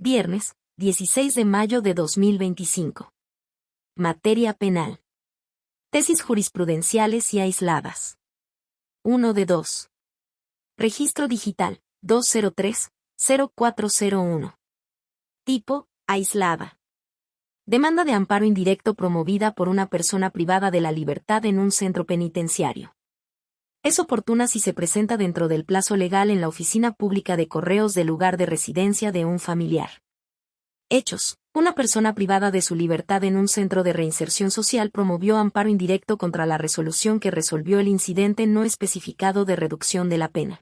Viernes, 16 de mayo de 2025. Materia penal. Tesis jurisprudenciales y aisladas. 1 de 2. Registro digital, 203-0401. Tipo, aislada. Demanda de amparo indirecto promovida por una persona privada de la libertad en un centro penitenciario. Es oportuna si se presenta dentro del plazo legal en la oficina pública de correos del lugar de residencia de un familiar. Hechos. Una persona privada de su libertad en un centro de reinserción social promovió amparo indirecto contra la resolución que resolvió el incidente no especificado de reducción de la pena.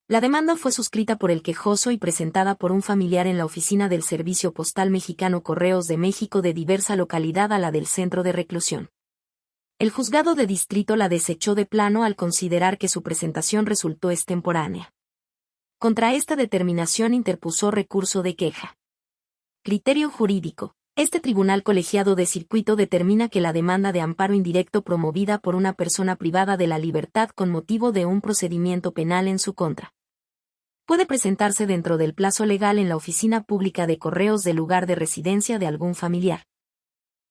La demanda fue suscrita por el quejoso y presentada por un familiar en la oficina del Servicio Postal Mexicano Correos de México de diversa localidad a la del centro de reclusión. El juzgado de distrito la desechó de plano al considerar que su presentación resultó extemporánea. Contra esta determinación interpuso recurso de queja. Criterio jurídico. Este tribunal colegiado de circuito determina que la demanda de amparo indirecto promovida por una persona privada de la libertad con motivo de un procedimiento penal en su contra puede presentarse dentro del plazo legal en la oficina pública de correos del lugar de residencia de algún familiar,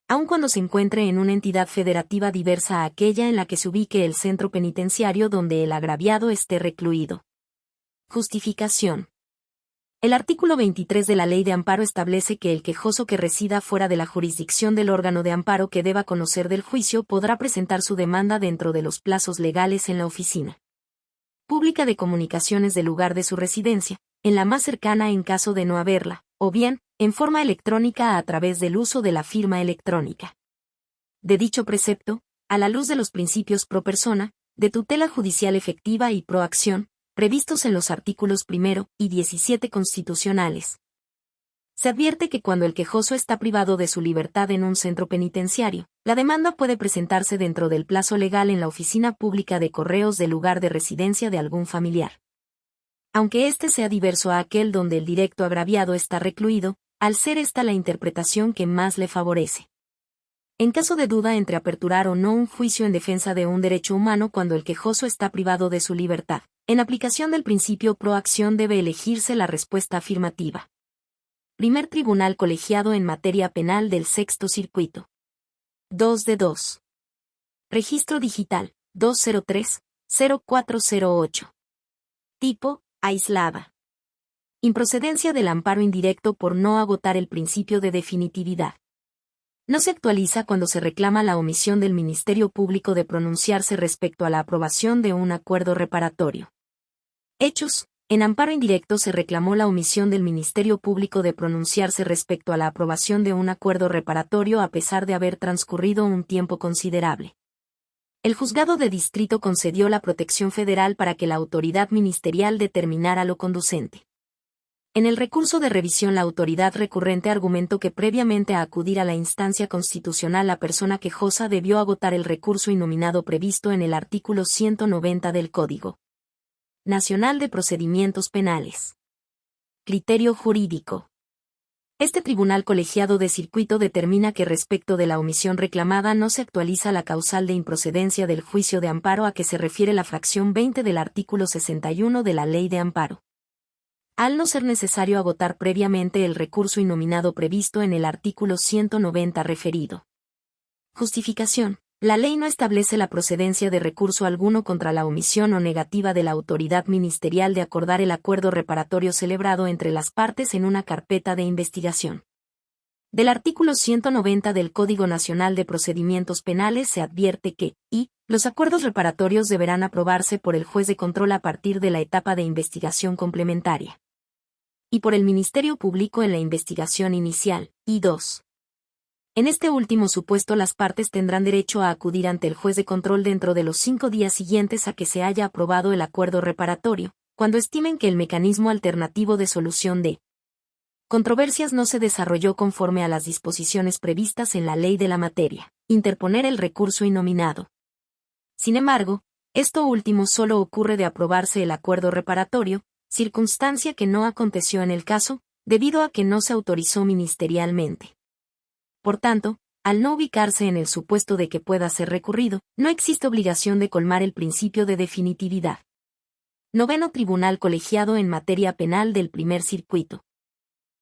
aun cuando se encuentre en una entidad federativa diversa a aquella en la que se ubique el centro penitenciario donde el agraviado esté recluido. Justificación. El artículo 23 de la Ley de Amparo establece que el quejoso que resida fuera de la jurisdicción del órgano de amparo que deba conocer del juicio podrá presentar su demanda dentro de los plazos legales en la oficina pública de comunicaciones del lugar de su residencia, en la más cercana en caso de no haberla, o bien, en forma electrónica a través del uso de la firma electrónica. De dicho precepto, a la luz de los principios pro persona, de tutela judicial efectiva y pro acción, previstos en los artículos 1 y 17 constitucionales, se advierte que cuando el quejoso está privado de su libertad en un centro penitenciario, la demanda puede presentarse dentro del plazo legal en la oficina pública de correos del lugar de residencia de algún familiar, aunque éste sea diverso a aquel donde el directo agraviado está recluido, al ser esta la interpretación que más le favorece. En caso de duda entre aperturar o no un juicio en defensa de un derecho humano cuando el quejoso está privado de su libertad, en aplicación del principio pro acción debe elegirse la respuesta afirmativa. Primer Tribunal Colegiado en Materia Penal del Sexto Circuito. 2 de 2. Registro digital, 203-0408. Tipo, aislada. Improcedencia del amparo indirecto por no agotar el principio de definitividad. No se actualiza cuando se reclama la omisión del Ministerio Público de pronunciarse respecto a la aprobación de un acuerdo reparatorio. Hechos. En amparo indirecto se reclamó la omisión del Ministerio Público de pronunciarse respecto a la aprobación de un acuerdo reparatorio a pesar de haber transcurrido un tiempo considerable. El juzgado de distrito concedió la protección federal para que la autoridad ministerial determinara lo conducente. En el recurso de revisión la autoridad recurrente argumentó que previamente a acudir a la instancia constitucional la persona quejosa debió agotar el recurso innominado previsto en el artículo 190 del Código Nacional de Procedimientos Penales. Criterio jurídico. Este tribunal colegiado de circuito determina que respecto de la omisión reclamada no se actualiza la causal de improcedencia del juicio de amparo a que se refiere la fracción 20 del artículo 61 de la Ley de Amparo, al no ser necesario agotar previamente el recurso innominado previsto en el artículo 190 referido. Justificación. La ley no establece la procedencia de recurso alguno contra la omisión o negativa de la autoridad ministerial de acordar el acuerdo reparatorio celebrado entre las partes en una carpeta de investigación. Del artículo 190 del Código Nacional de Procedimientos Penales se advierte que, los acuerdos reparatorios deberán aprobarse por el juez de control a partir de la etapa de investigación complementaria y por el Ministerio Público en la investigación inicial, y 2. En este último supuesto las partes tendrán derecho a acudir ante el juez de control dentro de los 5 días siguientes a que se haya aprobado el acuerdo reparatorio, cuando estimen que el mecanismo alternativo de solución de controversias no se desarrolló conforme a las disposiciones previstas en la ley de la materia, interponer el recurso innominado. Sin embargo, esto último solo ocurre de aprobarse el acuerdo reparatorio, circunstancia que no aconteció en el caso, debido a que no se autorizó ministerialmente. Por tanto, al no ubicarse en el supuesto de que pueda ser recurrido, no existe obligación de colmar el principio de definitividad. Noveno Tribunal Colegiado en Materia Penal del Primer Circuito.